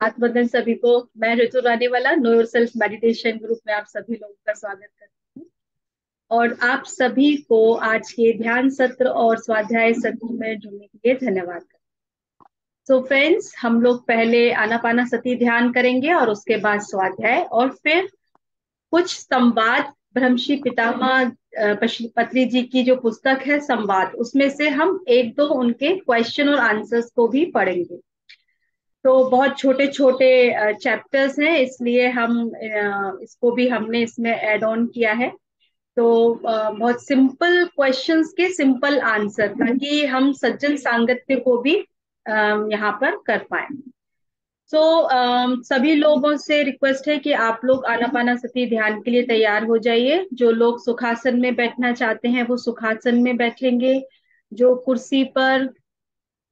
आत्मदन सभी को। मैं ऋतु रानीवाला नो योरसेल्फ मेडिटेशन ग्रुप में आप सभी लोगों का स्वागत करती हूँ। और आप सभी को आज के ध्यान सत्र और स्वाध्याय सत्र में जुड़ने के लिए धन्यवाद। सो फ्रेंड्स, हम लोग पहले आनापानासति ध्यान करेंगे और उसके बाद स्वाध्याय, और फिर कुछ संवाद ब्रह्मश्री पितामह पत्री जी की जो पुस्तक है संवाद, उसमें से हम एक दो उनके क्वेश्चन और आंसर्स को भी पढ़ेंगे। तो बहुत छोटे छोटे चैप्टर्स हैं, इसलिए हम इसको भी हमने इसमें ऐड ऑन किया है। तो बहुत सिंपल क्वेश्चंस के सिंपल आंसर, ताकि हम सज्जन सांगत्य को भी यहाँ पर कर पाए। सो सभी लोगों से रिक्वेस्ट है कि आप लोग आनापानासति ध्यान के लिए तैयार हो जाइए। जो लोग सुखासन में बैठना चाहते हैं वो सुखासन में बैठेंगे। जो कुर्सी पर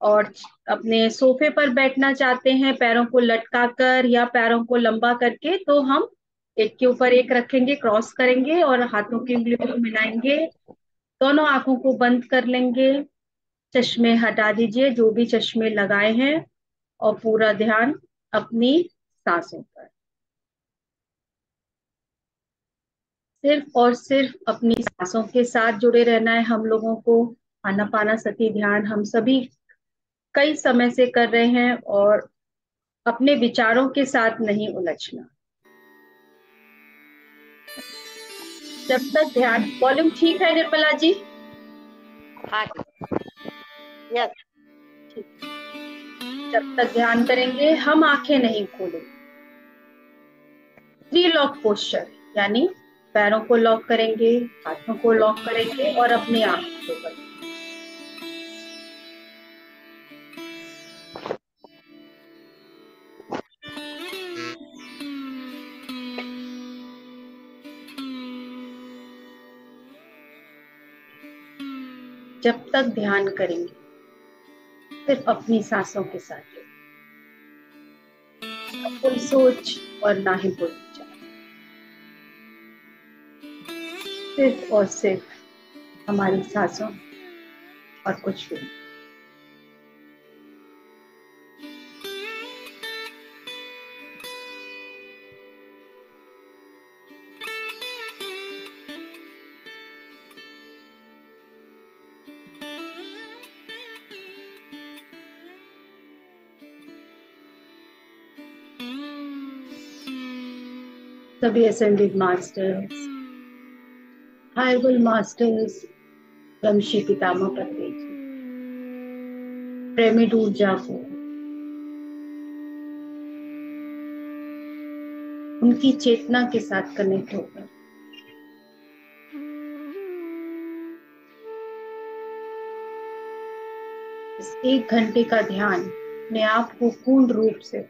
और अपने सोफे पर बैठना चाहते हैं पैरों को लटका कर या पैरों को लंबा करके, तो हम एक के ऊपर एक रखेंगे, क्रॉस करेंगे और हाथों की उंगलियों को मिलाएंगे। दोनों आंखों को बंद कर लेंगे। चश्मे हटा दीजिए जो भी चश्मे लगाए हैं, और पूरा ध्यान अपनी सांसों पर, सिर्फ और सिर्फ अपनी सांसों के साथ जुड़े रहना है हम लोगों को। आनापानासति ध्यान हम सभी कई समय से कर रहे हैं, और अपने विचारों के साथ नहीं उलझना। जब तक ध्यान, वॉल्यूम ठीक है निर्मला जी? हाँ यस। ठीक। जब तक ध्यान करेंगे हम आंखें नहीं खोलेंगे। थ्री लॉक पोस्चर, यानी पैरों को लॉक करेंगे, हाथों को लॉक करेंगे और अपनी आंखों को बंद। जब तक ध्यान करेंगे सिर्फ अपनी सांसों के साथ, कोई सोच और ना ही कोई विचार, सिर्फ और सिर्फ हमारी सांसों और कुछ भी नहीं। सभी असेंडेड मास्टर्स, हायरबल मास्टर्स, ब्रह्मश्री पितामह पत्री जी, प्रेमिड ऊर्जा को, उनकी चेतना के साथ कनेक्ट होकर इस 1 घंटे का ध्यान अपने आप को पूर्ण रूप से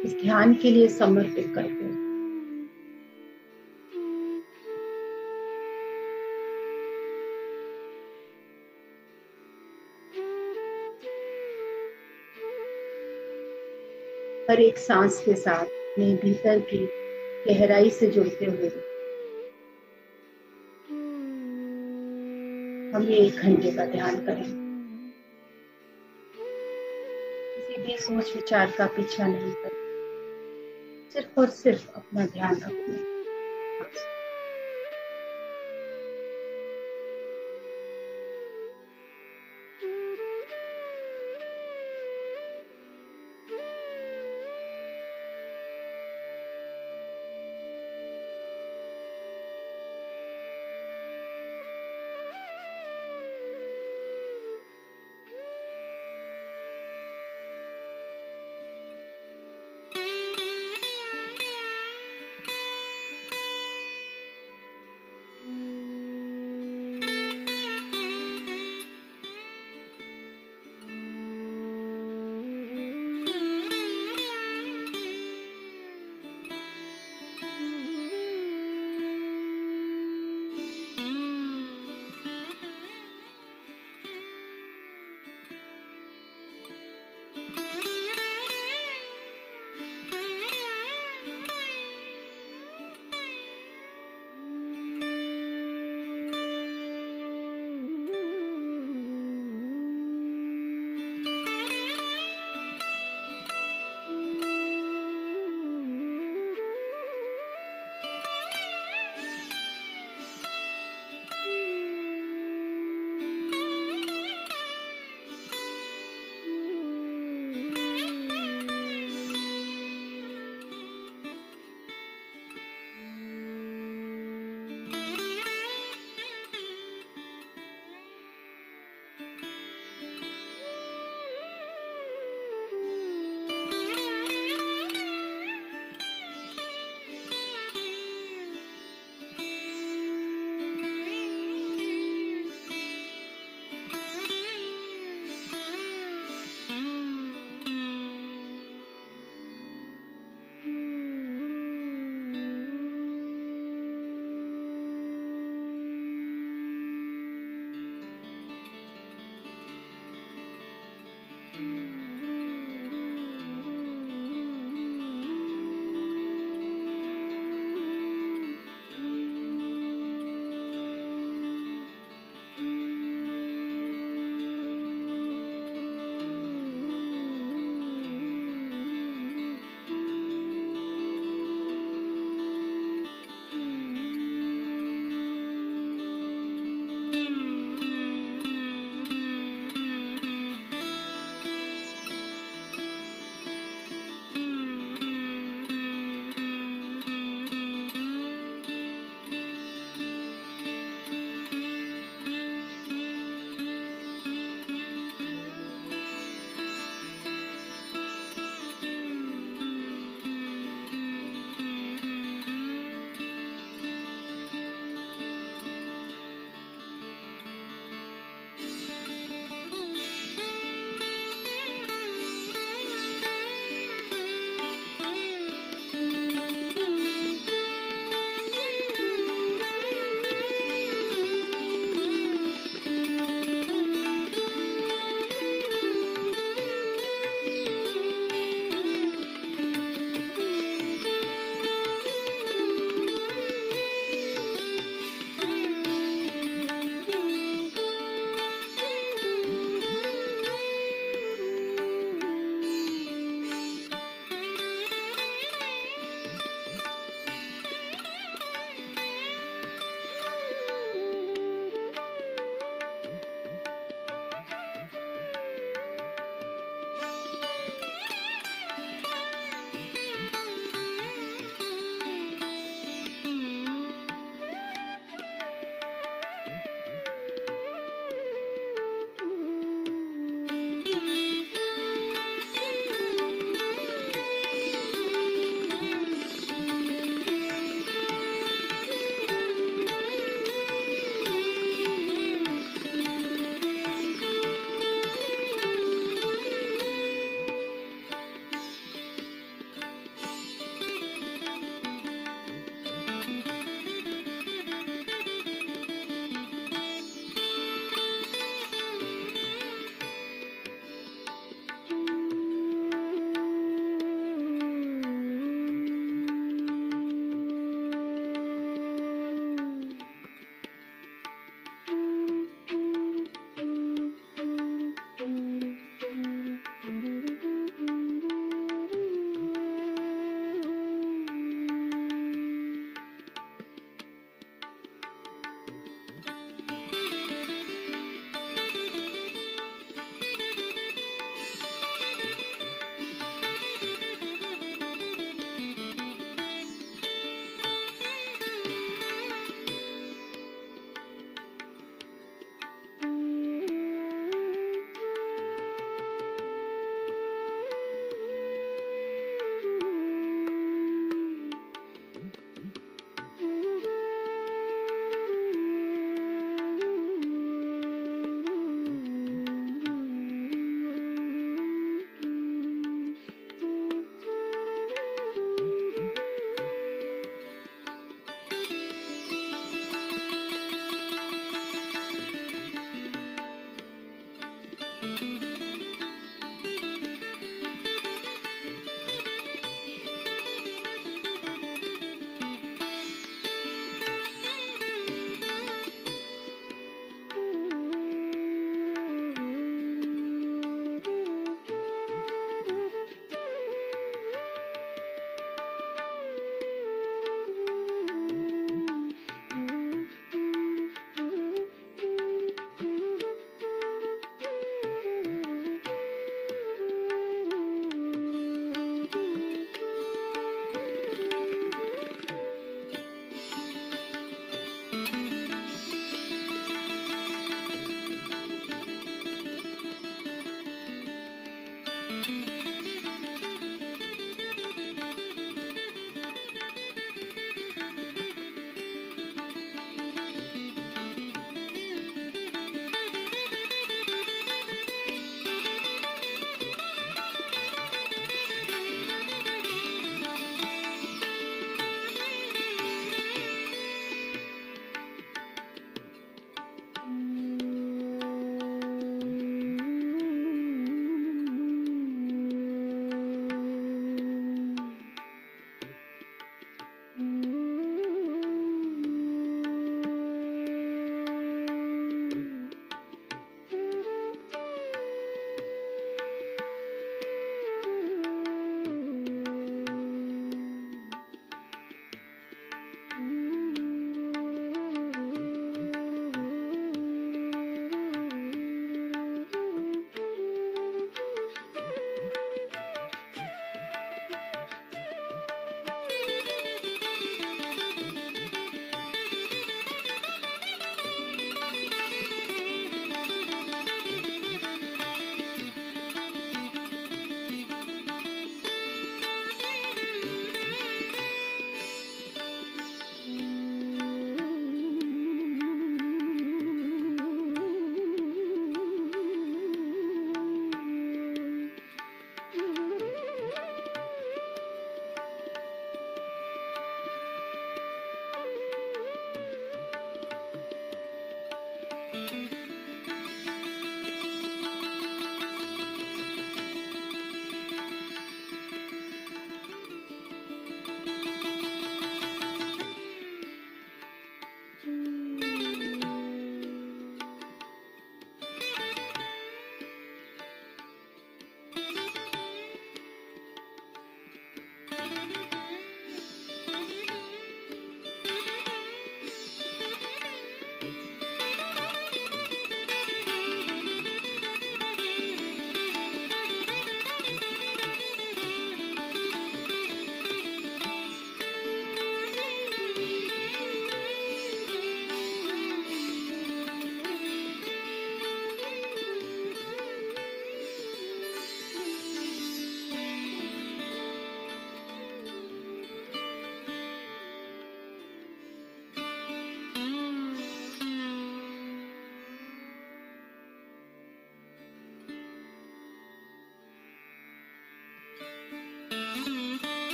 इस ध्यान के लिए समर्पित करते हैं। हर एक सांस के साथ अपने भीतर की गहराई से जुड़ते हुए हम ये 1 घंटे का ध्यान करें। किसी भी सोच विचार का पीछा नहीं करें, सिर्फ और सिर्फ अपना ध्यान रखें।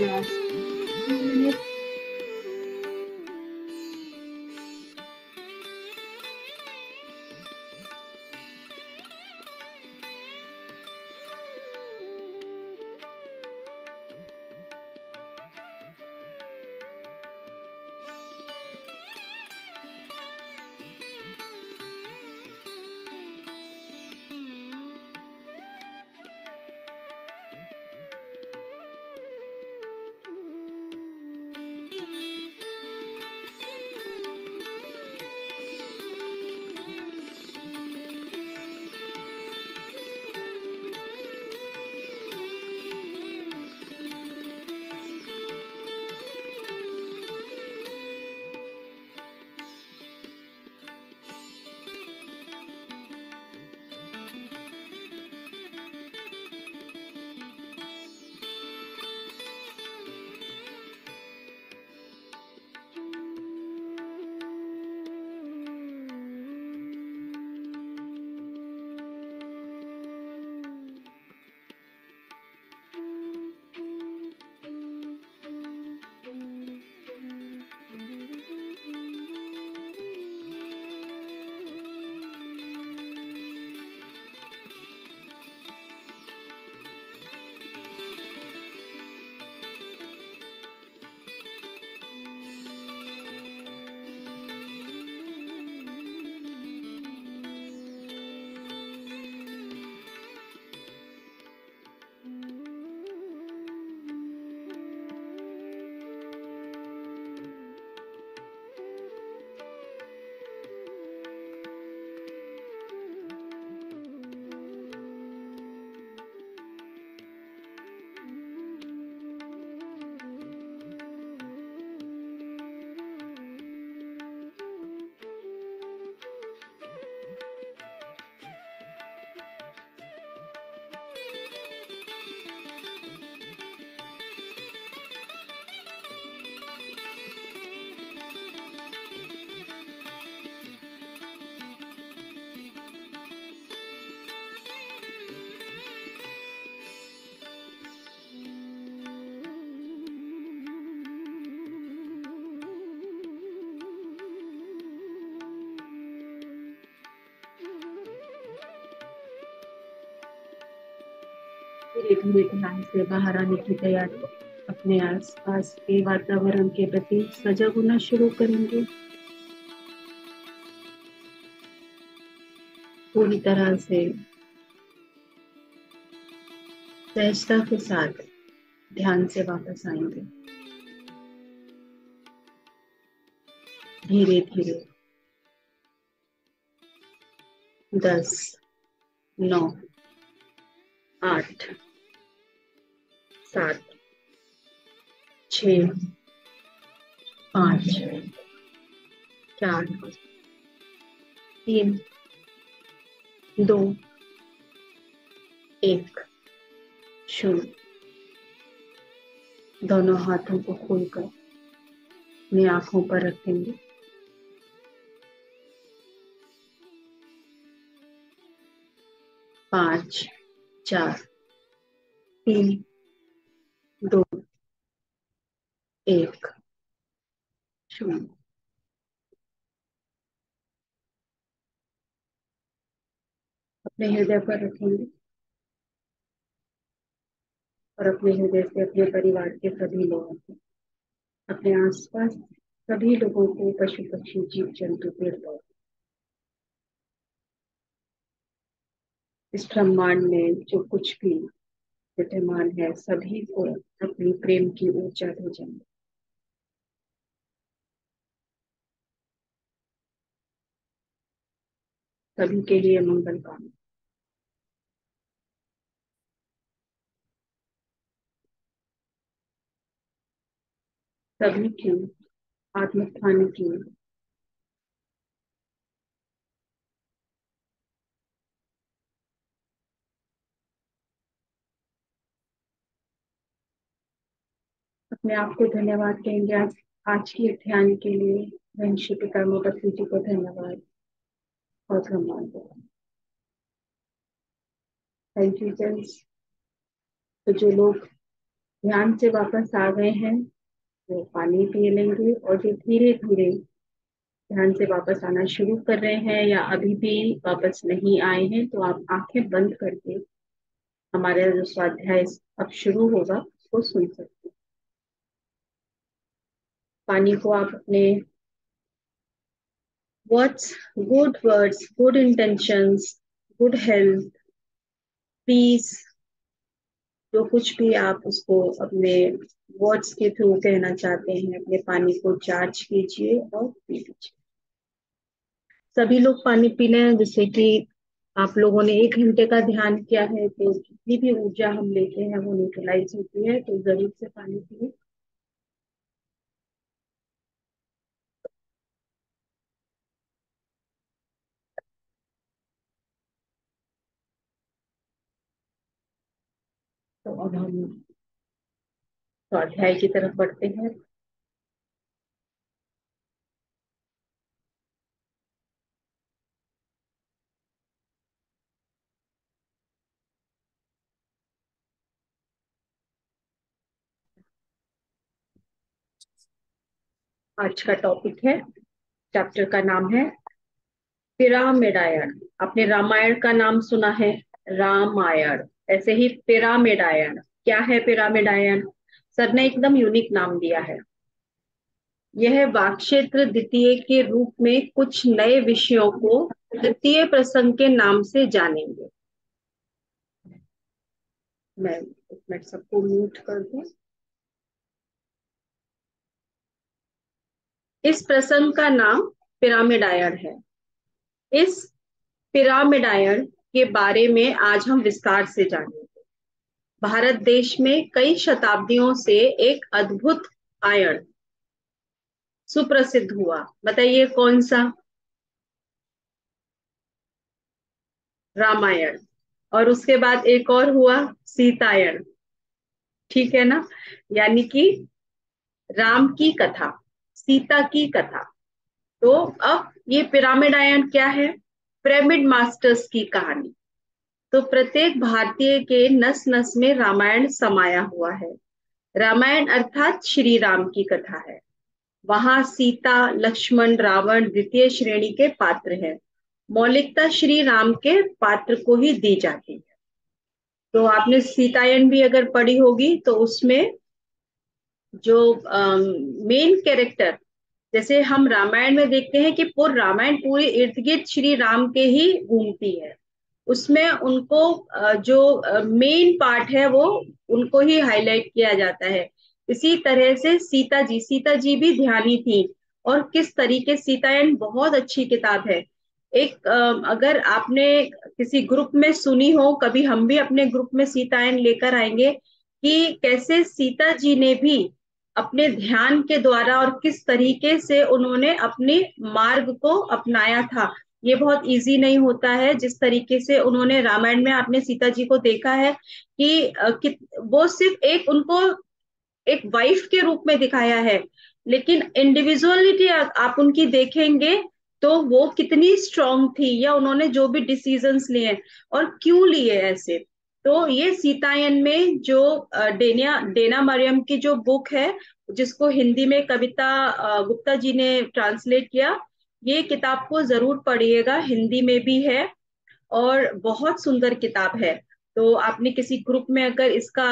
Last 2 minute. धीरे धीरे ध्यान से बाहर आने की तैयारी। अपने आसपास के वातावरण के प्रति सजग होना शुरू करेंगे। पूरी तरह से सहजता के साथ ध्यान से वापस आएंगे। धीरे धीरे 10, 9, 8, 7, 6, 5, 4, 3, 2, 1, 0। दोनों हाथों को खोलकर अपनी आंखों पर रखेंगे। 5, 4, 3, 2, 1, 0। अपने हृदय पर रखेंगे और अपने हृदय से अपने परिवार के सभी लोगों को, अपने आसपास सभी लोगों को, पशु पक्षी जीव जंतु पेड़ पौधे, इस ब्रह्मांड में जो कुछ भी विद्यमान है सभी को अपनी प्रेम की ऊर्जा भेजेंगे। सभी के लिए मंगल कामना। सभी की आत्मोत्थान की अपने आप को धन्यवाद कहेंगे। आज की ध्यान के लिए वंशी पिता पत्नी जी को धन्यवाद और सम्मान दें। Thank you friends. तो जो लोग ध्यान से वापस आ गए हैं तो पानी पी लेंगे, और जो धीरे धीरे ध्यान से वापस आना शुरू कर रहे हैं या अभी भी वापस नहीं आए हैं, तो आप आंखें बंद करके हमारा जो स्वाध्याय अब शुरू होगा वो सुन सकते हैं। पानी को आप अपने words, good intentions, good health, peace, जो कुछ भी आप उसको अपने वर्ड्स के थ्रू कहना चाहते हैं, अपने पानी को चार्ज कीजिए और पी लीजिए। सभी लोग पानी पी लें, जैसे कि आप लोगों ने 1 घंटे का ध्यान किया है तो जितनी भी ऊर्जा हम लेते हैं वो न्यूट्रलाइज होती है, तो जरूर से पानी पिए। तो अब हम स्वाध्याय की तरफ बढ़ते हैं। आज का टॉपिक है, चैप्टर का नाम है पिरामिडायन। आपने रामायण का नाम सुना है, रामायण, ऐसे ही पिरामिडायन। क्या है पिरामिडायन? सर ने एकदम यूनिक नाम दिया है। यह वाक्क्षेत्र द्वितीय के रूप में कुछ नए विषयों को द्वितीय प्रसंग के नाम से जानेंगे। मैं 1 मिनट सबको म्यूट कर दूं। इस प्रसंग का नाम पिरामिडायन है। इस पिरामिडायन के बारे में आज हम विस्तार से जानेंगे। भारत देश में कई शताब्दियों से एक अद्भुत आयन सुप्रसिद्ध हुआ। बताइए कौन सा? रामायण। और उसके बाद एक और हुआ, सीतायन। ठीक है ना? यानी कि राम की कथा, सीता की कथा। तो अब ये पिरामिडायन क्या है? पिरामिड मास्टर्स की कहानी। तो प्रत्येक भारतीय के नस नस में रामायण समाया हुआ है। रामायण अर्थात श्री राम की कथा है। वहां सीता, लक्ष्मण, रावण द्वितीय श्रेणी के पात्र हैं। मौलिकता श्री राम के पात्र को ही दी जाती है। तो आपने सीतायन भी अगर पढ़ी होगी तो उसमें जो मेन कैरेक्टर, जैसे हम रामायण में देखते हैं कि पूर्ण रामायण पूरी इर्द गिर्द श्री राम के ही घूमती है। उसमें उनको जो मेन पार्ट है वो उनको ही हाईलाइट किया जाता है। इसी तरह से सीता जी भी ध्यानी थी। और किस तरीके, सीतायन बहुत अच्छी किताब है। एक अगर आपने किसी ग्रुप में सुनी हो, कभी हम भी अपने ग्रुप में सीतायन लेकर आएंगे कि कैसे सीता जी ने भी अपने ध्यान के द्वारा और किस तरीके से उन्होंने अपने मार्ग को अपनाया था। ये बहुत इजी नहीं होता है। जिस तरीके से उन्होंने रामायण में आपने सीता जी को देखा है कि वो सिर्फ एक उनको एक वाइफ के रूप में दिखाया है, लेकिन इंडिविजुअलिटी आप उनकी देखेंगे तो वो कितनी स्ट्रांग थी, या उन्होंने जो भी डिसीजंस लिए और क्यों लिए ऐसे। तो ये सीतायन में जो डेना डेना मरियम की जो बुक है, जिसको हिंदी में कविता गुप्ता जी ने ट्रांसलेट किया, ये किताब को जरूर पढ़िएगा, हिंदी में भी है और बहुत सुंदर किताब है। तो आपने किसी ग्रुप में अगर इसका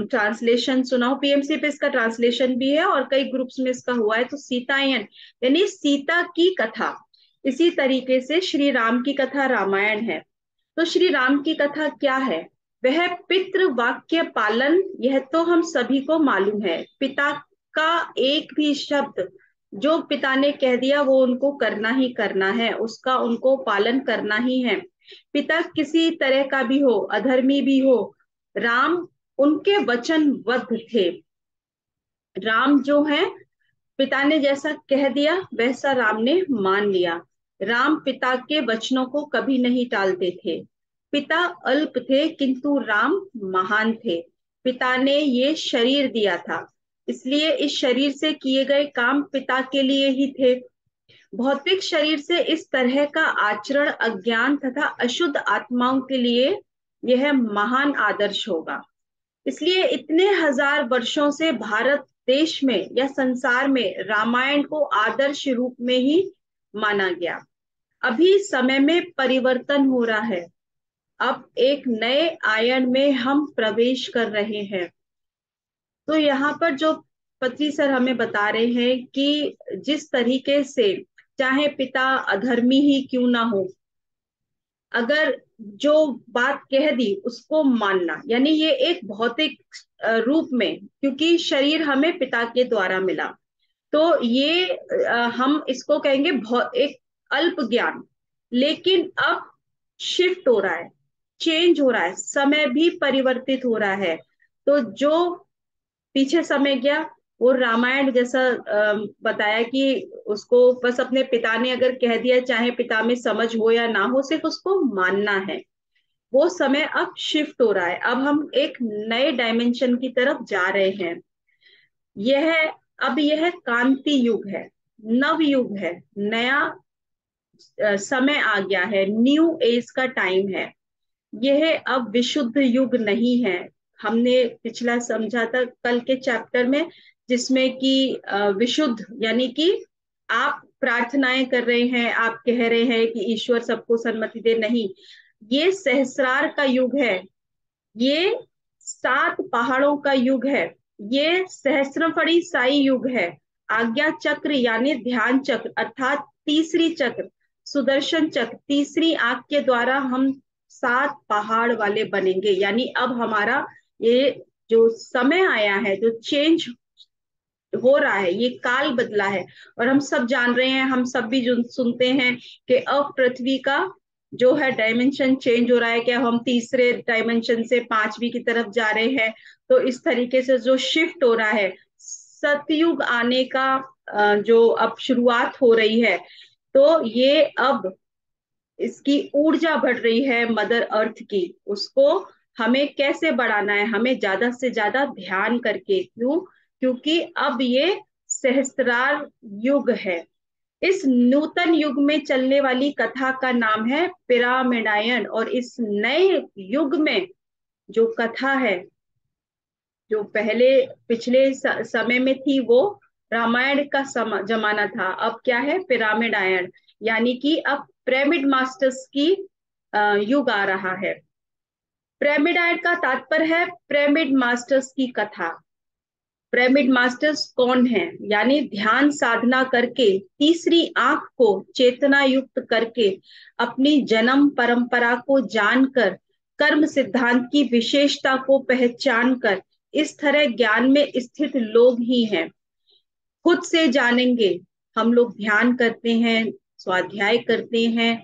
ट्रांसलेशन सुना हो, पीएमसी पे इसका ट्रांसलेशन भी है और कई ग्रुप्स में इसका हुआ है। तो सीतायन यानी सीता की कथा। इसी तरीके से श्री राम की कथा रामायण है। तो श्री राम की कथा क्या है? वह पितृ वाक्य पालन, यह तो हम सभी को मालूम है। पिता का एक भी शब्द जो पिता ने कह दिया वो उनको करना ही करना है, उसका उनको पालन करना ही है। पिता किसी तरह का भी हो, अधर्मी भी हो, राम उनके वचनबद्ध थे। राम जो है, पिता ने जैसा कह दिया वैसा राम ने मान लिया। राम पिता के वचनों को कभी नहीं टालते थे। पिता अल्प थे किंतु राम महान थे। पिता ने ये शरीर दिया था, इसलिए इस शरीर से किए गए काम पिता के लिए ही थे। भौतिक शरीर से इस तरह का आचरण अज्ञान तथा अशुद्ध आत्माओं के लिए यह महान आदर्श होगा। इसलिए इतने हजार वर्षों से भारत देश में या संसार में रामायण को आदर्श रूप में ही माना गया। अभी समय में परिवर्तन हो रहा है। अब एक नए आयन में हम प्रवेश कर रहे हैं। तो यहाँ पर जो पत्री सर हमें बता रहे हैं कि जिस तरीके से चाहे पिता अधर्मी ही क्यों ना हो, अगर जो बात कह दी उसको मानना, यानी ये एक भौतिक रूप में, क्योंकि शरीर हमें पिता के द्वारा मिला, तो ये हम इसको कहेंगे एक अल्प ज्ञान। लेकिन अब शिफ्ट हो रहा है, चेंज हो रहा है, समय भी परिवर्तित हो रहा है। तो जो पीछे समय गया, वो रामायण जैसा बताया कि उसको बस अपने पिता ने अगर कह दिया, चाहे पिता में समझ हो या ना हो, सिर्फ उसको मानना है। वो समय अब शिफ्ट हो रहा है। अब हम एक नए डायमेंशन की तरफ जा रहे हैं। यह अब यह कांति युग है, नव युग है, नया समय आ गया है, न्यू एज का टाइम है। यह अब विशुद्ध युग नहीं है। हमने पिछला समझा था कल के चैप्टर में, जिसमें कि विशुद्ध यानी कि आप प्रार्थनाएं कर रहे हैं, आप कह रहे हैं कि ईश्वर सबको सन्मति दे, नहीं, ये सहस्रार का युग है, ये 7 पहाड़ों का युग है, ये सहस्त्रफड़ी साई युग है। आज्ञा चक्र यानी ध्यान चक्र अर्थात तीसरी चक्र, सुदर्शन चक्र, तीसरी आंख के द्वारा हम 7 पहाड़ वाले बनेंगे। यानी अब हमारा ये जो समय आया है, जो चेंज हो रहा है, ये काल बदला है। और हम सब जान रहे हैं, हम सब भी जो सुनते हैं कि अब पृथ्वी का जो है डायमेंशन चेंज हो रहा है, क्या हम तीसरे डायमेंशन से 5वीं की तरफ जा रहे हैं। तो इस तरीके से जो शिफ्ट हो रहा है, सतयुग आने का जो अब शुरुआत हो रही है, तो ये अब इसकी ऊर्जा बढ़ रही है मदर अर्थ की। उसको हमें कैसे बढ़ाना है, हमें ज्यादा से ज्यादा ध्यान करके। क्यों? क्योंकि अब ये सहस्त्रार युग है। इस नूतन युग में चलने वाली कथा का नाम है पिरामिडायन। और इस नए युग में जो कथा है, जो पहले पिछले समय में थी, वो रामायण का जमाना था। अब क्या है? पिरामिडायन, यानी कि अब पिरामिड मास्टर्स की युग आ रहा है। पिरामिडायन का तात्पर्य है पिरामिड मास्टर्स की कथा। पिरामिड मास्टर्स कौन है? यानी ध्यान साधना करके, तीसरी आंख को चेतना युक्त करके, अपनी जन्म परंपरा को जानकर, कर्म सिद्धांत की विशेषता को पहचान कर, इस तरह ज्ञान में स्थित लोग ही हैं। खुद से जानेंगे। हम लोग ध्यान करते हैं, स्वाध्याय करते हैं,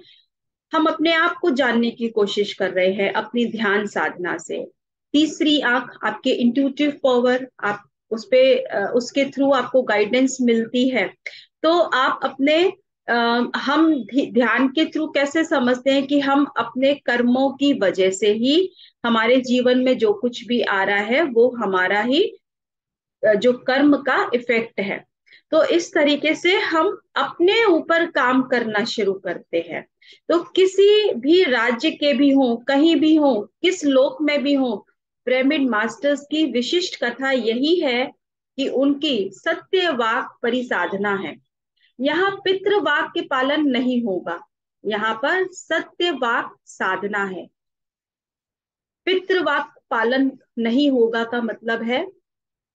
हम अपने आप को जानने की कोशिश कर रहे हैं अपनी ध्यान साधना से। तीसरी आंख आपके इंट्यूटिव पावर, आप उस पे उसके थ्रू आपको गाइडेंस मिलती है। तो आप अपने हम ध्यान के थ्रू कैसे समझते हैं कि हम अपने कर्मों की वजह से ही, हमारे जीवन में जो कुछ भी आ रहा है वो हमारा ही जो कर्म का इफेक्ट है। तो इस तरीके से हम अपने ऊपर काम करना शुरू करते हैं। तो किसी भी राज्य के भी हो, कहीं भी हो, किस लोक में भी हो, पिरामिड मास्टर्स की विशिष्ट कथा यही है कि उनकी सत्यवाक परिसाधना है। यहाँ पितृवाक के पालन नहीं होगा, यहाँ पर सत्यवाक साधना है। पितृवाक पालन नहीं होगा का मतलब है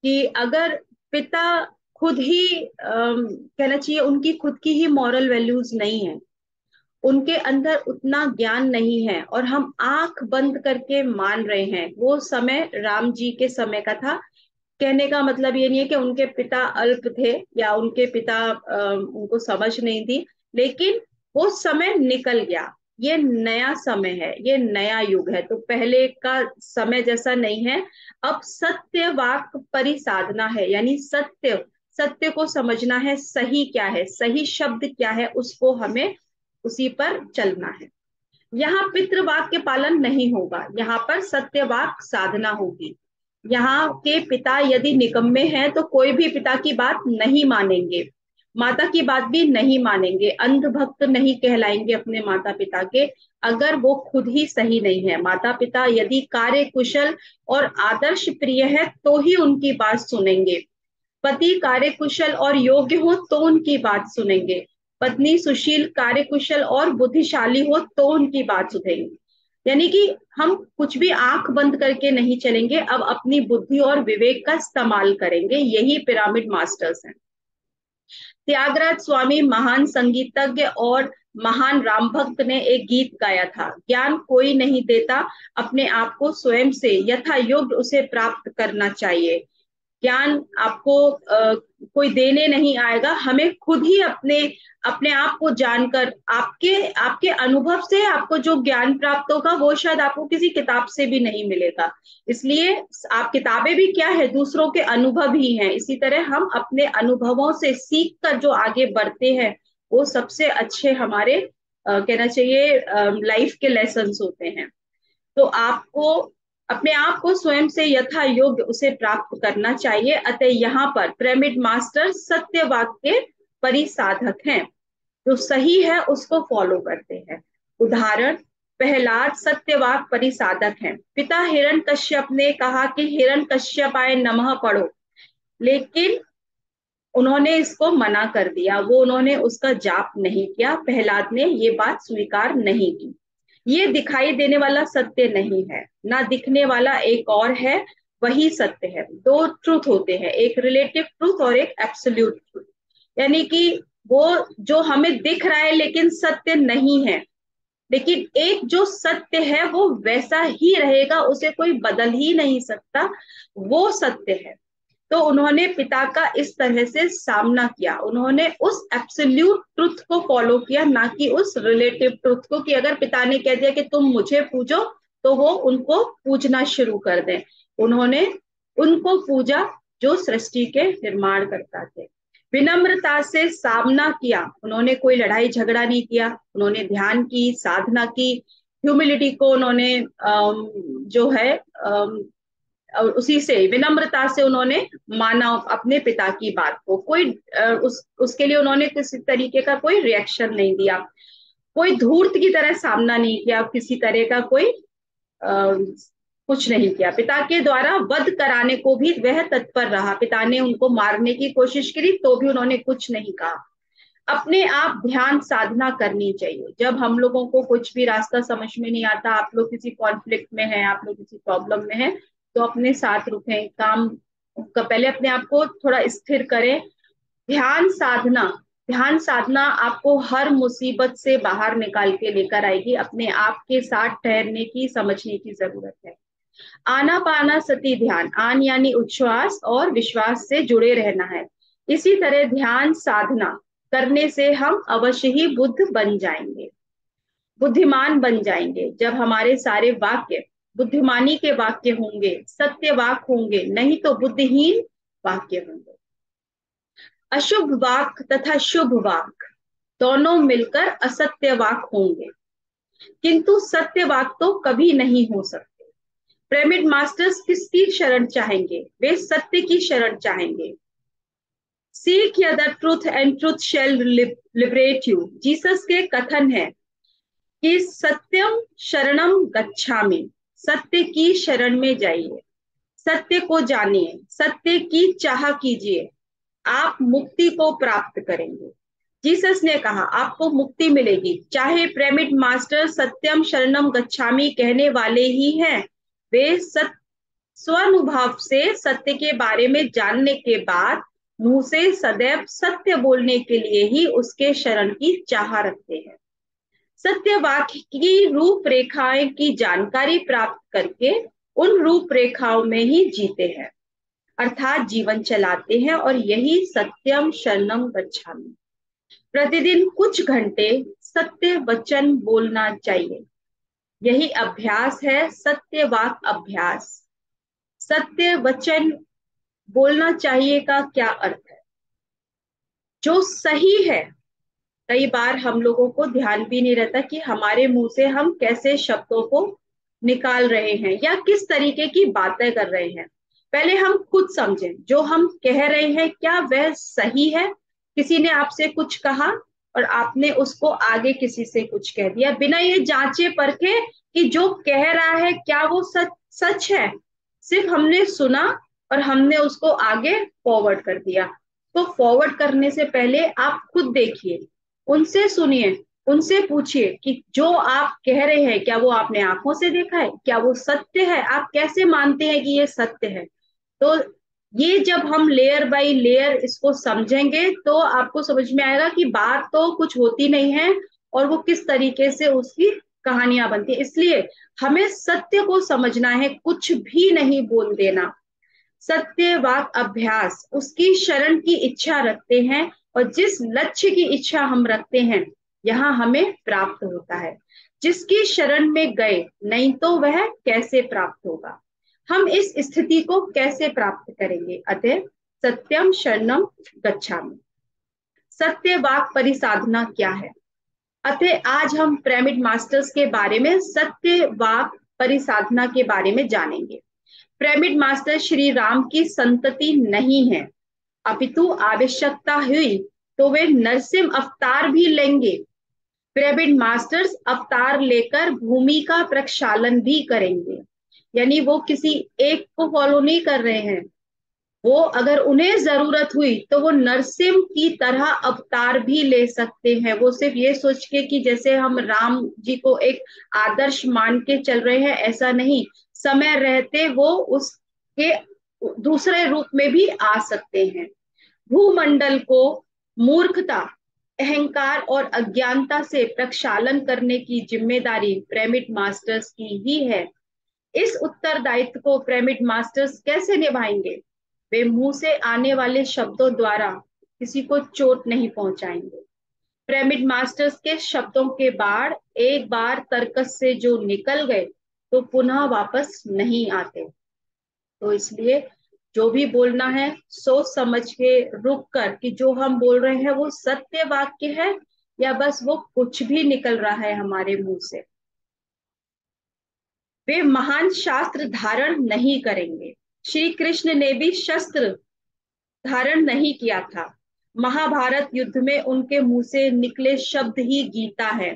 कि अगर पिता खुद ही कहना चाहिए उनकी खुद की ही मॉरल वैल्यूज नहीं है, उनके अंदर उतना ज्ञान नहीं है, और हम आंख बंद करके मान रहे हैं। वो समय राम जी के समय का था। कहने का मतलब ये नहीं है कि उनके पिता अल्प थे या उनके पिता उनको समझ नहीं थी, लेकिन वो समय निकल गया। ये नया समय है, ये नया युग है। तो पहले का समय जैसा नहीं है। अब सत्यवाक परिसाधना है, यानी सत्य, सत्य को समझना है, सही क्या है, सही शब्द क्या है, उसको हमें उसी पर चलना है। यहाँ पितृवाक के पालन नहीं होगा, यहाँ पर सत्यवाक साधना होगी। यहाँ के पिता यदि निकम्मे हैं तो कोई भी पिता की बात नहीं मानेंगे। माता की बात भी नहीं मानेंगे, अंध भक्त नहीं कहलाएंगे अपने माता पिता के अगर वो खुद ही सही नहीं है। माता पिता यदि कार्य कुशल और आदर्श प्रिय है तो ही उनकी बात सुनेंगे। पति कार्यकुशल और योग्य हो तो उनकी बात सुनेंगे। पत्नी सुशील कार्यकुशल और बुद्धिशाली हो तो उनकी बात सुनेंगे। यानी कि हम कुछ भी आंख बंद करके नहीं चलेंगे, अब अपनी बुद्धि और विवेक का इस्तेमाल करेंगे। यही पिरामिड मास्टर्स हैं। त्यागराज स्वामी महान संगीतज्ञ और महान राम भक्त ने एक गीत गाया था, ज्ञान कोई नहीं देता, अपने आप को स्वयं से यथा योग्य उसे प्राप्त करना चाहिए। ज्ञान आपको कोई देने नहीं आएगा, हमें खुद ही अपने अपने आप को जानकर, आपके आपके अनुभव से आपको जो ज्ञान प्राप्त होगा वो शायद आपको किसी किताब से भी नहीं मिलेगा। इसलिए आप किताबें भी क्या है, दूसरों के अनुभव ही हैं। इसी तरह हम अपने अनुभवों से सीख कर जो आगे बढ़ते हैं वो सबसे अच्छे हमारे कहना चाहिए लाइफ के लेसन्स होते हैं। तो आपको अपने आप को स्वयं से यथा योग्य उसे प्राप्त करना चाहिए। अतः यहाँ पर पिरामिड मास्टर सत्य वाक्य परिसाधक हैं, जो सही है उसको फॉलो करते हैं। उदाहरण, प्रहलाद सत्यवाक परिसाधक हैं। पिता हिरण्यकश्यप ने कहा कि हिरण्यकश्यपाय नमः पढ़ो, लेकिन उन्होंने इसको मना कर दिया, वो उन्होंने उसका जाप नहीं किया। प्रहलाद ने ये बात स्वीकार नहीं की। ये दिखाई देने वाला सत्य नहीं है, ना दिखने वाला एक और है, वही सत्य है। दो ट्रूथ होते हैं, एक रिलेटिव ट्रूथ और एक एब्सोल्यूट ट्रूथ। यानी कि वो जो हमें दिख रहा है लेकिन सत्य नहीं है, लेकिन एक जो सत्य है वो वैसा ही रहेगा, उसे कोई बदल ही नहीं सकता, वो सत्य है। तो उन्होंने पिता का इस तरह से सामना किया, उन्होंने उस एब्सोल्यूट ट्रुथ को फॉलो किया, ना कि उस रिलेटिव ट्रुथ को, कि अगर पिता ने कह दिया कि तुम मुझे पूजो तो वो उनको पूजना शुरू कर दें। उन्होंने उनको पूजा जो सृष्टि के निर्माण करता थे। विनम्रता से सामना किया, उन्होंने कोई लड़ाई झगड़ा नहीं किया, उन्होंने ध्यान की, साधना की, ह्यूमिलिटी को उन्होंने जो है और उसी से विनम्रता से उन्होंने माना अपने पिता की बात को। कोई उसके लिए उन्होंने किसी तरीके का कोई रिएक्शन नहीं दिया, कोई धूर्त की तरह सामना नहीं किया, किसी तरह का कोई कुछ नहीं किया। पिता के द्वारा वध कराने को भी वह तत्पर रहा, पिता ने उनको मारने की कोशिश की तो भी उन्होंने कुछ नहीं कहा। अपने आप ध्यान साधना करनी चाहिए। जब हम लोगों को कुछ भी रास्ता समझ में नहीं आता, आप लोग किसी कॉन्फ्लिक्ट में हैं, आप लोग किसी प्रॉब्लम में हैं, तो अपने साथ रुकें, काम का पहले अपने आप को थोड़ा स्थिर करें। ध्यान साधना आपको हर मुसीबत से बाहर निकाल के लेकर आएगी। अपने आप के साथ ठहरने की, समझने की जरूरत है। आनापाना सती ध्यान, आन यानी उच्छ्वास और विश्वास से जुड़े रहना है। इसी तरह ध्यान साधना करने से हम अवश्य ही बुद्ध बन जाएंगे, बुद्धिमान बन जाएंगे। जब हमारे सारे वाक्य बुद्धिमानी के वाक्य होंगे, सत्य वाक होंगे, नहीं तो बुद्धिहीन वाक्य होंगे। अशुभ वाक तथा शुभ वाक दोनों मिलकर असत्य वाक होंगे, किंतु सत्य वाक तो कभी नहीं हो सकते। पिरामिड मास्टर्स किसकी शरण चाहेंगे? वे सत्य की शरण चाहेंगे। सीक या the truth and truth shall liberate you. Jesus के कथन है कि सत्यम शरणम गच्छामि, सत्य की शरण में जाइए, सत्य को जानिए, सत्य की चाह कीजिए, आप मुक्ति को प्राप्त करेंगे। जीसस ने कहा आपको मुक्ति मिलेगी। चाहे पिरामिड मास्टर सत्यम शरणम गच्छामि कहने वाले ही हैं, वे स्वानुभव से सत्य के बारे में जानने के बाद मुंह से सदैव सत्य बोलने के लिए ही उसके शरण की चाह रखते हैं। सत्य वाक्य की रूपरेखाएं की जानकारी प्राप्त करके उन रूपरेखाओं में ही जीते हैं, अर्थात जीवन चलाते हैं, और यही सत्यम शरणम गच्छामि। प्रतिदिन कुछ घंटे सत्य वचन बोलना चाहिए, यही अभ्यास है सत्य वाक अभ्यास। सत्य वचन बोलना चाहिए का क्या अर्थ है? जो सही है। कई बार हम लोगों को ध्यान भी नहीं रहता कि हमारे मुंह से हम कैसे शब्दों को निकाल रहे हैं या किस तरीके की बातें कर रहे हैं। पहले हम खुद समझें, जो हम कह रहे हैं क्या वह सही है, किसी ने आपसे कुछ कहा और आपने उसको आगे किसी से कुछ कह दिया, बिना ये जांचे परखे कि जो कह रहा है क्या वो सच सच है, सिर्फ हमने सुना और हमने उसको आगे फॉरवर्ड कर दिया। तो फॉरवर्ड करने से पहले आप खुद देखिए, उनसे सुनिए, उनसे पूछिए कि जो आप कह रहे हैं क्या वो आपने आंखों से देखा है, क्या वो सत्य है, आप कैसे मानते हैं कि ये सत्य है। तो ये जब हम लेयर बाय लेयर इसको समझेंगे तो आपको समझ में आएगा कि बात तो कुछ होती नहीं है और वो किस तरीके से उसकी कहानियां बनती है। इसलिए हमें सत्य को समझना है, कुछ भी नहीं बोल देना। सत्य वाक अभ्यास उसकी शरण की इच्छा रखते हैं, और जिस लक्ष्य की इच्छा हम रखते हैं यहाँ हमें प्राप्त होता है। जिसकी शरण में गए नहीं तो वह कैसे प्राप्त होगा। हम इस स्थिति को कैसे प्राप्त करेंगे। अतः सत्यम शरणम गच्छामि। सत्य वाक परिसाधना क्या है। अतः आज हम पिरामिड मास्टर्स के बारे में सत्य वाक परिसाधना के बारे में जानेंगे। पिरामिड मास्टर श्री राम की संतति नहीं है, अपितु आवश्यकता हुई तो वे नरसिंह अवतार भी लेंगे। पिरामिड मास्टर्स अवतार लेकर भूमि का प्रक्षालन भी करेंगे, यानी वो किसी एक को फॉलो नहीं कर रहे हैं। वो अगर उन्हें जरूरत हुई तो वो नरसिंह की तरह अवतार भी ले सकते हैं। वो सिर्फ ये सोच के कि जैसे हम राम जी को एक आदर्श मान के चल रहे हैं, ऐसा नहीं, समय रहते वो उसके दूसरे रूप में भी आ सकते हैं। भूमंडल को मूर्खता, अहंकार और अज्ञानता से प्रक्षालन करने की जिम्मेदारी पिरामिड मास्टर्स की ही है। इस उत्तरदायित्व को पिरामिड मास्टर्स कैसे निभाएंगे। वे मुंह से आने वाले शब्दों द्वारा किसी को चोट नहीं पहुंचाएंगे। पिरामिड मास्टर्स के शब्दों के बाढ़ एक बार तर्कस से जो निकल गए तो पुनः वापस नहीं आते। तो इसलिए जो भी बोलना है सोच समझ के रुक कर कि जो हम बोल रहे हैं वो सत्य वाक्य है या बस वो कुछ भी निकल रहा है हमारे मुंह से। वे महान शास्त्र धारण नहीं करेंगे। श्री कृष्ण ने भी शस्त्र धारण नहीं किया था। महाभारत युद्ध में उनके मुंह से निकले शब्द ही गीता है।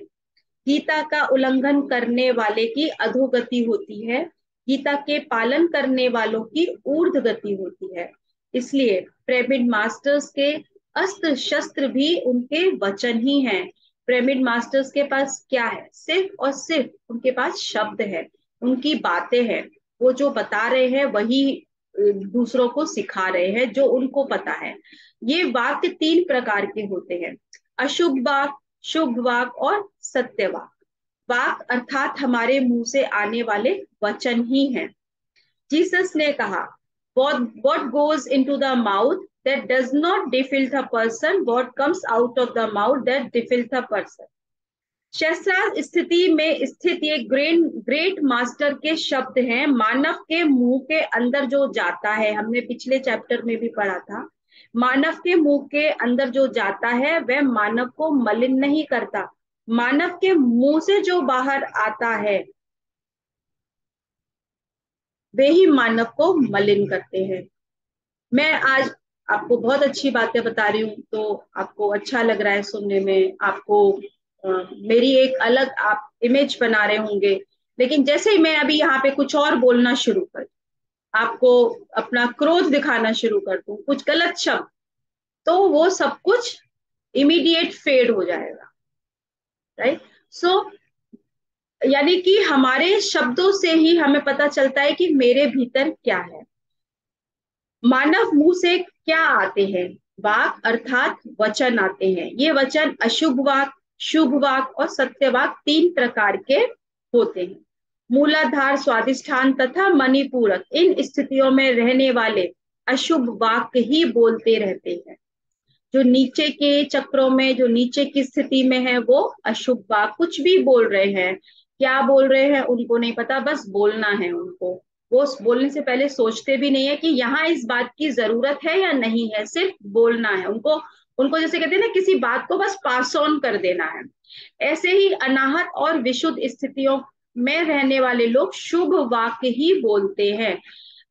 गीता का उल्लंघन करने वाले की अधोगति होती है, गीता के पालन करने वालों की ऊर्ध्व गति होती है। इसलिए पिरामिड मास्टर्स के अस्त्र शस्त्र भी उनके वचन ही हैं। पिरामिड मास्टर्स के पास क्या है, सिर्फ और सिर्फ उनके पास शब्द है, उनकी बातें हैं। वो जो बता रहे हैं वही दूसरों को सिखा रहे हैं जो उनको पता है। ये वाक्य 3 प्रकार के होते हैं, अशुभ वाक, शुभ वाक और सत्य वाक। वाक अर्थात हमारे मुंह से आने वाले वचन ही हैं। जीसस ने कहा, what goes into the mouth that does not defile the person, what comes out of the mouth that defiles the person। शस्त्रास्त्र स्थिति में स्थित ये ग्रेट मास्टर के शब्द हैं। मानव के मुंह के अंदर जो जाता है, हमने पिछले चैप्टर में भी पढ़ा था, मानव के मुंह के अंदर जो जाता है वह मानव को मलिन नहीं करता। मानव के मुंह से जो बाहर आता है वे ही मानव को मलिन करते हैं। मैं आज आपको बहुत अच्छी बातें बता रही हूँ तो आपको अच्छा लग रहा है सुनने में, आपको मेरी एक अलग आप इमेज बना रहे होंगे। लेकिन जैसे ही मैं अभी यहाँ पे कुछ और बोलना शुरू कर, आपको अपना क्रोध दिखाना शुरू कर दूं, कुछ गलत शब्द, तो वो सब कुछ इमीडिएट फेड हो जाएगा। राइट। सो यानी कि हमारे शब्दों से ही हमें पता चलता है कि मेरे भीतर क्या है। मानव मुंह से क्या आते हैं, वाक अर्थात वचन आते हैं। ये वचन अशुभ वाक, शुभ वाक और सत्य वाक 3 प्रकार के होते हैं। मूलाधार, स्वादिष्ठान तथा मणिपूरक, इन स्थितियों में रहने वाले अशुभ वाक ही बोलते रहते हैं। जो नीचे के चक्रों में, जो नीचे की स्थिति में है वो अशुभ वाक कुछ भी बोल रहे हैं, क्या बोल रहे हैं उनको नहीं पता, बस बोलना है उनको। वो बोलने से पहले सोचते भी नहीं है कि यहाँ इस बात की जरूरत है या नहीं है, सिर्फ बोलना है उनको। उनको जैसे कहते हैं ना, किसी बात को बस पास ऑन कर देना है। ऐसे ही अनाहत और विशुद्ध स्थितियों में रहने वाले लोग शुभ वाक्य ही बोलते हैं।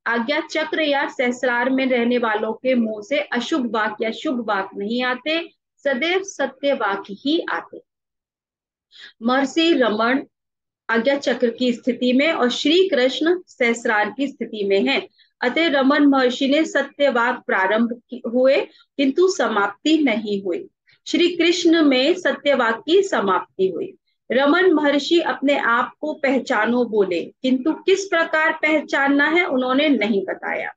आज्ञा चक्र या सहस्रार में रहने वालों के मुंह से अशुभ वाक या शुभ वाक नहीं आते, सदैव सत्य वाक ही आते। महर्षि रमन आज्ञा चक्र की स्थिति में और श्री कृष्ण सहस्रार की स्थिति में है। अतः रमन महर्षि ने सत्यवाक प्रारंभ हुए किंतु समाप्ति नहीं हुई। श्री कृष्ण में सत्यवाक की समाप्ति हुई। रमन महर्षि अपने आप को पहचानो बोले, किंतु किस प्रकार पहचानना है उन्होंने नहीं बताया।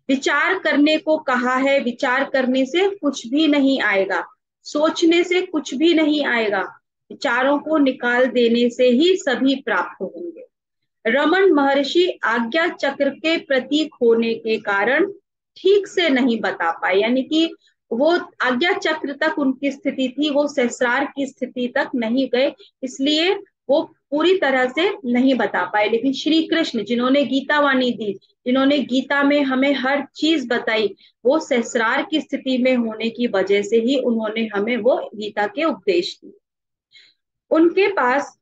विचार करने को कहा है, विचार करने से कुछ भी नहीं आएगा, सोचने से कुछ भी नहीं आएगा, विचारों को निकाल देने से ही सभी प्राप्त होंगे। रमन महर्षि आज्ञा चक्र के प्रतीक होने के कारण ठीक से नहीं बता पाए, यानी कि वो आज्ञा चक्र तक उनकी स्थिति थी, वो सहस्रार की स्थिति तक नहीं गए, इसलिए वो पूरी तरह से नहीं बता पाए। लेकिन श्री कृष्ण जिन्होंने गीता वाणी दी, जिन्होंने गीता में हमें हर चीज बताई, वो सहस्रार की स्थिति में होने की वजह से ही उन्होंने हमें वो गीता के उपदेश दिए। उनके पास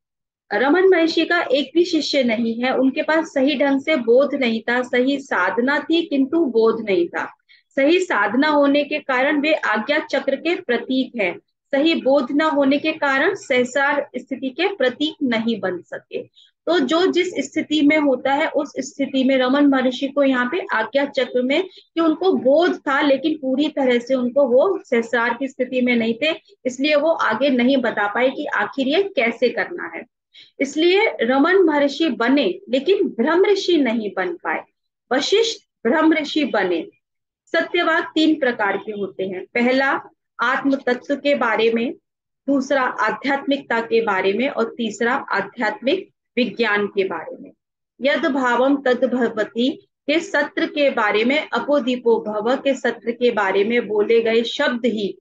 रमन महर्षि का एक भी शिष्य नहीं है, उनके पास सही ढंग से बोध नहीं था, सही साधना थी किंतु बोध नहीं था। सही साधना होने के कारण वे आज्ञा चक्र के प्रतीक हैं, सही बोध न होने के कारण सहस्रार स्थिति के प्रतीक नहीं बन सके। तो जो जिस स्थिति में होता है उस स्थिति में रमन महर्षि को यहाँ पे आज्ञा चक्र में कि उनको बोध था लेकिन पूरी तरह से उनको वो सहस्रार की स्थिति में नहीं थे, इसलिए वो आगे नहीं बता पाए कि आखिर ये कैसे करना है। इसलिए रमन महर्षि बने लेकिन ब्रह्म ऋषि नहीं बन पाए। वशिष्ठ ब्रह्म ऋषि बने। सत्यवाक 3 प्रकार के होते हैं। पहला आत्म तत्व के बारे में, दूसरा आध्यात्मिकता के बारे में और तीसरा आध्यात्मिक विज्ञान के बारे में। यद भावम तद भवति के सत्र के बारे में, अपोदीपो भव के सत्र के बारे में बोले गए शब्द ही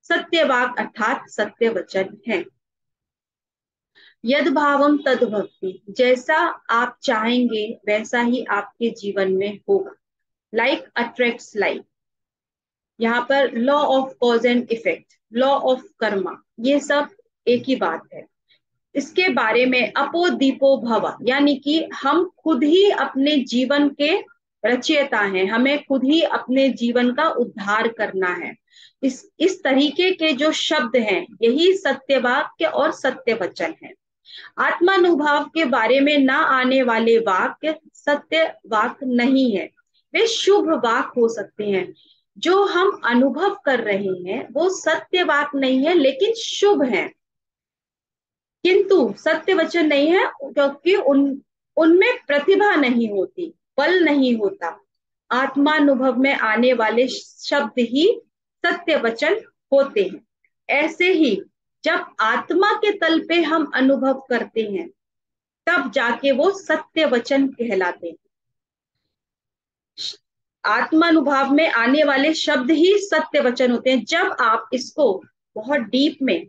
सत्यवाक अर्थात सत्य वचन है। यद भावम तद भवति, जैसा आप चाहेंगे वैसा ही आपके जीवन में होगा। Like attracts like. यहाँ पर law of cause and effect, law of Karma, ये सब एक ही बात है। इसके बारे में अपोदीपो भव, यानी कि हम खुद ही अपने जीवन के रचयिता हैं, हमें खुद ही अपने जीवन का उद्धार करना है। इस तरीके के जो शब्द हैं यही सत्यवाक्य और सत्य वचन है। आत्मानुभाव के बारे में ना आने वाले वाक्य सत्य वाक नहीं है, वे शुभ वाक हो सकते हैं। जो हम अनुभव कर रहे हैं वो सत्य वाक नहीं है लेकिन शुभ है, किंतु सत्य वचन नहीं है, क्योंकि उनमें प्रतिभा नहीं होती, बल नहीं होता। आत्मानुभव में आने वाले शब्द ही सत्य वचन होते हैं। ऐसे ही जब आत्मा के तल पे हम अनुभव करते हैं तब जाके वो सत्य वचन कहलाते हैं। आत्मानुभाव में आने वाले शब्द ही सत्य वचन होते हैं। जब आप इसको बहुत डीप में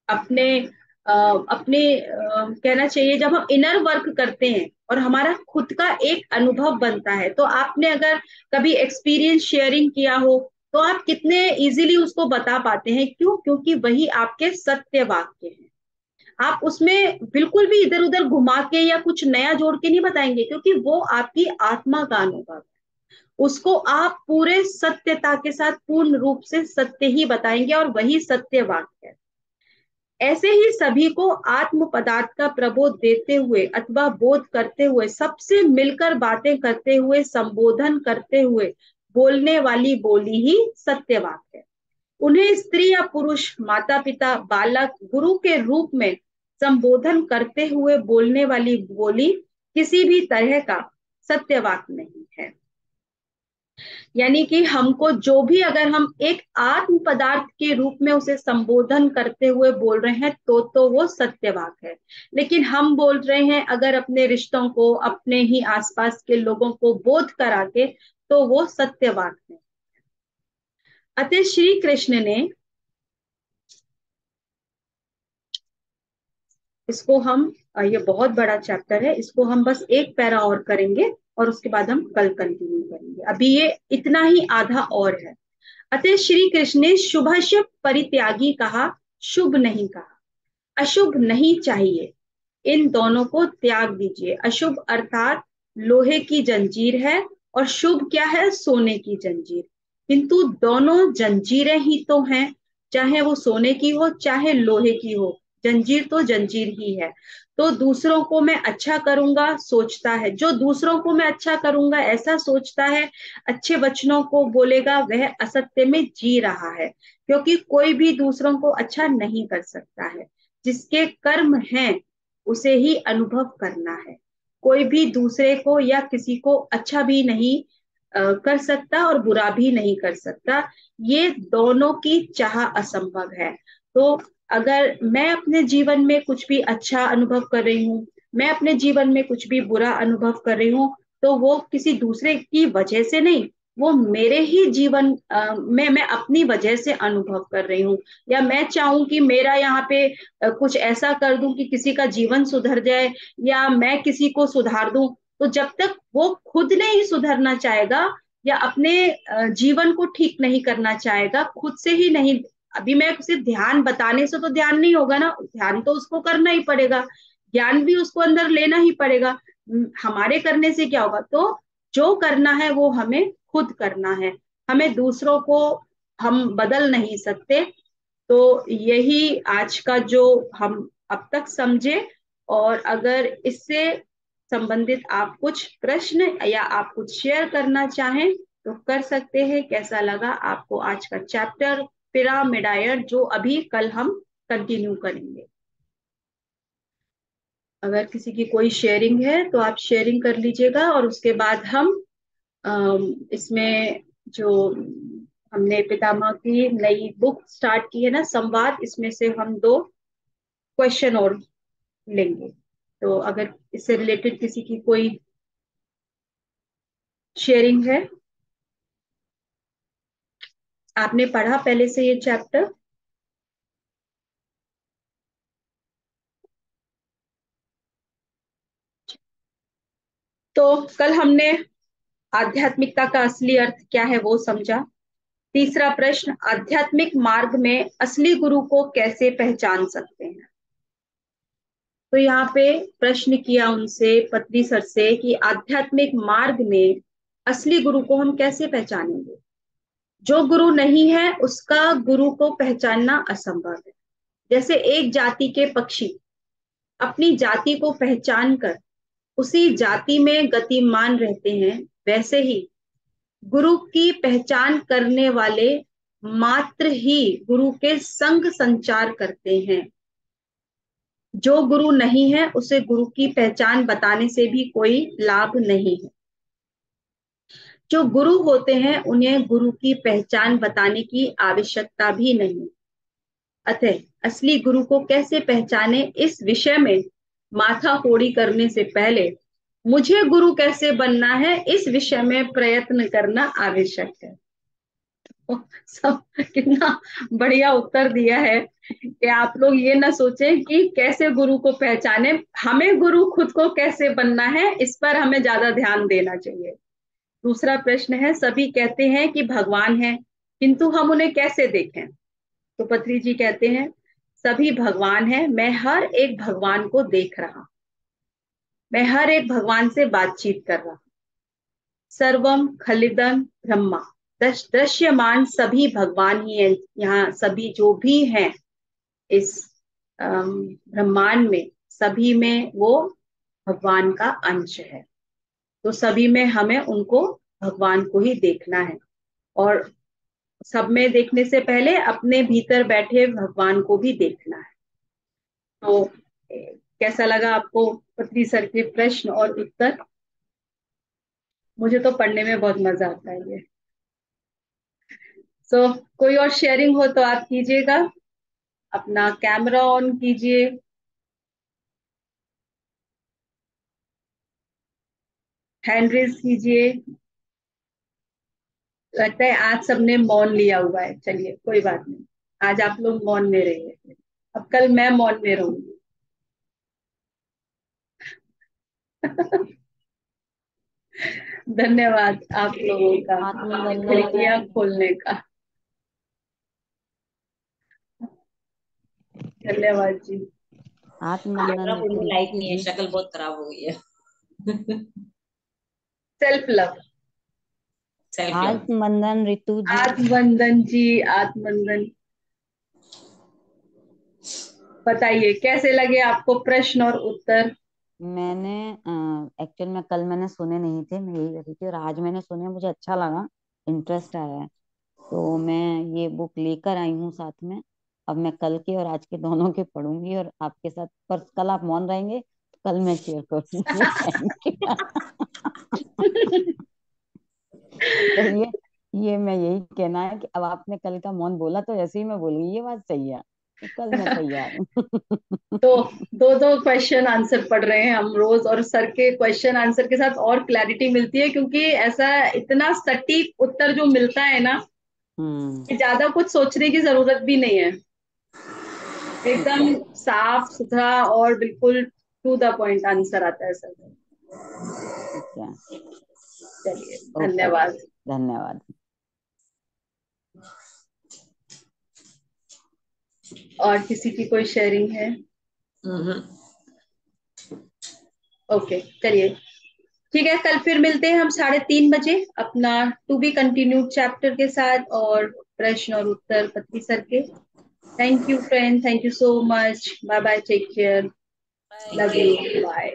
अपने कहना चाहिए, जब हम इनर वर्क करते हैं और हमारा खुद का एक अनुभव बनता है, तो आपने अगर कभी एक्सपीरियंस शेयरिंग किया हो तो आप कितने इजीली उसको बता पाते हैं। क्यों? क्योंकि वही आपके सत्य वाक्य हैं। आप उसमें बिल्कुल भी इधर उधर घुमा के या कुछ नया जोड़ के नहीं बताएंगे, क्योंकि वो आपकी आत्मा का अनुभव है। उसको आप पूरे सत्यता के साथ पूर्ण रूप से सत्य ही बताएंगे और वही सत्य वाक्य है। ऐसे ही सभी को आत्म पदार्थ का प्रबोध देते हुए अथवा बोध करते हुए, सबसे मिलकर बातें करते हुए, संबोधन करते हुए बोलने वाली बोली ही सत्यवाक है। उन्हें स्त्री या पुरुष, माता पिता, बालक, गुरु के रूप में संबोधन करते हुए बोलने वाली बोली किसी भी तरह का सत्यवाक नहीं है। यानी कि हमको जो भी, अगर हम एक आत्म पदार्थ के रूप में उसे संबोधन करते हुए बोल रहे हैं तो वो सत्यवाक है। लेकिन हम बोल रहे हैं अगर अपने रिश्तों को, अपने ही आसपास के लोगों को बोध करा के, तो वो सत्यवाक है। अतः श्री कृष्ण ने इसको हम, ये बहुत बड़ा चैप्टर है, इसको हम बस एक पैरा और करेंगे और उसके बाद हम कल कंटिन्यू करेंगे। अभी ये इतना ही आधा और है। अतः श्री कृष्ण ने शुभाशुभ परित्यागी कहा, शुभ नहीं कहा। अशुभ नहीं चाहिए, इन दोनों को त्याग दीजिए। अशुभ अर्थात लोहे की जंजीर है और शुभ क्या है, सोने की जंजीर। किंतु दोनों जंजीरें ही तो हैं, चाहे वो सोने की हो चाहे लोहे की हो, जंजीर तो जंजीर ही है। तो दूसरों को मैं अच्छा करूंगा सोचता है, जो दूसरों को मैं अच्छा करूंगा ऐसा सोचता है, अच्छे वचनों को बोलेगा, वह असत्य में जी रहा है, क्योंकि कोई भी दूसरों को अच्छा नहीं कर सकता है। जिसके कर्म हैं उसे ही अनुभव करना है। कोई भी दूसरे को या किसी को अच्छा भी नहीं कर सकता और बुरा भी नहीं कर सकता। ये दोनों की चाह असंभव है। तो अगर मैं अपने जीवन में कुछ भी अच्छा अनुभव कर रही हूँ, मैं अपने जीवन में कुछ भी बुरा अनुभव कर रही हूँ, तो वो किसी दूसरे की वजह से नहीं, वो मेरे ही जीवन में मैं अपनी वजह से अनुभव कर रही हूँ। या मैं चाहूं कि मेरा यहाँ पे कुछ ऐसा कर दूं कि किसी का जीवन सुधर जाए, या मैं किसी को सुधार दूं, तो जब तक वो खुद नहीं सुधरना चाहेगा या अपने जीवन को ठीक नहीं करना चाहेगा, खुद से ही नहीं। अभी मैं सिर्फ ध्यान बताने से तो ध्यान नहीं होगा ना, ध्यान तो उसको करना ही पड़ेगा, ज्ञान भी उसको अंदर लेना ही पड़ेगा। हमारे करने से क्या होगा? तो जो करना है वो हमें खुद करना है, हमें दूसरों को हम बदल नहीं सकते। तो यही आज का जो हम अब तक समझे। और अगर इससे संबंधित आप कुछ प्रश्न या आप कुछ शेयर करना चाहें तो कर सकते हैं। कैसा लगा आपको आज का चैप्टर पिरामिडायर, जो अभी कल हम कंटिन्यू करेंगे? अगर किसी की कोई शेयरिंग है तो आप शेयरिंग कर लीजिएगा, और उसके बाद हम इसमें जो हमने पितामह की नई बुक स्टार्ट की है ना, संवाद, इसमें से हम दो क्वेश्चन और लेंगे। तो अगर इससे रिलेटेड किसी की कोई शेयरिंग है। आपने पढ़ा पहले से ये चैप्टर? तो कल हमने आध्यात्मिकता का असली अर्थ क्या है वो समझा। तीसरा प्रश्न, आध्यात्मिक मार्ग में असली गुरु को कैसे पहचान सकते हैं? तो यहाँ पे प्रश्न किया उनसे, पत्री सर से, कि आध्यात्मिक मार्ग में असली गुरु को हम कैसे पहचानेंगे? जो गुरु नहीं है उसका गुरु को पहचानना असंभव है। जैसे एक जाति के पक्षी अपनी जाति को पहचान कर उसी जाति में गतिमान रहते हैं, वैसे ही गुरु की पहचान करने वाले मात्र ही गुरु के संग संचार करते हैं। जो गुरु नहीं है उसे गुरु की पहचान बताने से भी कोई लाभ नहीं है। जो गुरु होते हैं उन्हें गुरु की पहचान बताने की आवश्यकता भी नहीं। अतः असली गुरु को कैसे पहचाने, इस विषय में माथा फोड़ी करने से पहले मुझे गुरु कैसे बनना है इस विषय में प्रयत्न करना आवश्यक है। सब कितना बढ़िया उत्तर दिया है कि आप लोग ये ना सोचें कि कैसे गुरु को पहचाने, हमें गुरु खुद को कैसे बनना है इस पर हमें ज्यादा ध्यान देना चाहिए। दूसरा प्रश्न है, सभी कहते हैं कि भगवान है, किंतु हम उन्हें कैसे देखें? तो पत्री जी कहते हैं, सभी भगवान है, मैं हर एक भगवान को देख रहा, मैं हर एक भगवान से बातचीत कर रहा। सर्वम खलिदम ब्रह्मा, दृश्यमान सभी भगवान ही है। यहाँ सभी जो भी हैं इस ब्रह्मांड में, सभी में वो भगवान का अंश है। तो सभी में हमें उनको, भगवान को ही देखना है। और सब में देखने से पहले अपने भीतर बैठे भगवान को भी देखना है। तो कैसा लगा आपको पत्री सर के प्रश्न और उत्तर? मुझे तो पढ़ने में बहुत मजा आता है ये। सो कोई और शेयरिंग हो तो आप कीजिएगा, अपना कैमरा ऑन कीजिए। हैंड रेज कीजिए। लगता है आज सबने मौन लिया हुआ है, चलिए कोई बात नहीं, आज आप लोग मौन में रहिए, अब कल मैं मौन में रहूंगी। धन्यवाद आप लोगों का आत्मबंधन। खिड़कियां खोलने का। धन्यवाद जी। कैमरा आत्मबंधन पूरी लाइट नहीं है, जी। शक्ल बहुत खराब हो गई है। Self love. Self love. आत्मवंदन रितु जी। आत्मवंदन जी, आत्मवंदन, बताइए कैसे लगे आपको प्रश्न और उत्तर? मैंने एक्चुअल में कल मैंने सुने नहीं थे, मैं यही करी थी, और आज मैंने सुने, मुझे अच्छा लगा, इंटरेस्ट आया है, तो मैं ये बुक लेकर आई हूँ साथ में। अब मैं कल के और आज के दोनों के पढ़ूंगी और आपके साथ, पर कल आप मौन रहेंगे तो कल मैं शेयर करूंगी। Thank you. तो ये मैं यही कहना है कि अब आपने कल का मौन बोला तो ऐसे ही मैं बोलूंगी, ये बात सही है, तो कल मैं तैयार हूँ। तो दो दो क्वेश्चन आंसर पढ़ रहे हैं हम रोज, और सर के क्वेश्चन आंसर के साथ और क्लैरिटी मिलती है, क्योंकि ऐसा इतना सटीक उत्तर जो मिलता है ना, कि ज्यादा कुछ सोचने की जरूरत भी नहीं है, एकदम साफ सुथरा और बिल्कुल टू द पॉइंट आंसर आता है सर। ठीक है, चलिए, ओके, धन्यवाद। धन्यवाद। और किसी की कोई शेयरिंग है? ओके, चलिए ठीक है, कल फिर मिलते हैं हम 3:30 बजे अपना टू बी कंटिन्यूड चैप्टर के साथ और प्रश्न और उत्तर पत्री सर के। Thank you friend, thank you so much, bye bye, take care, love you, bye.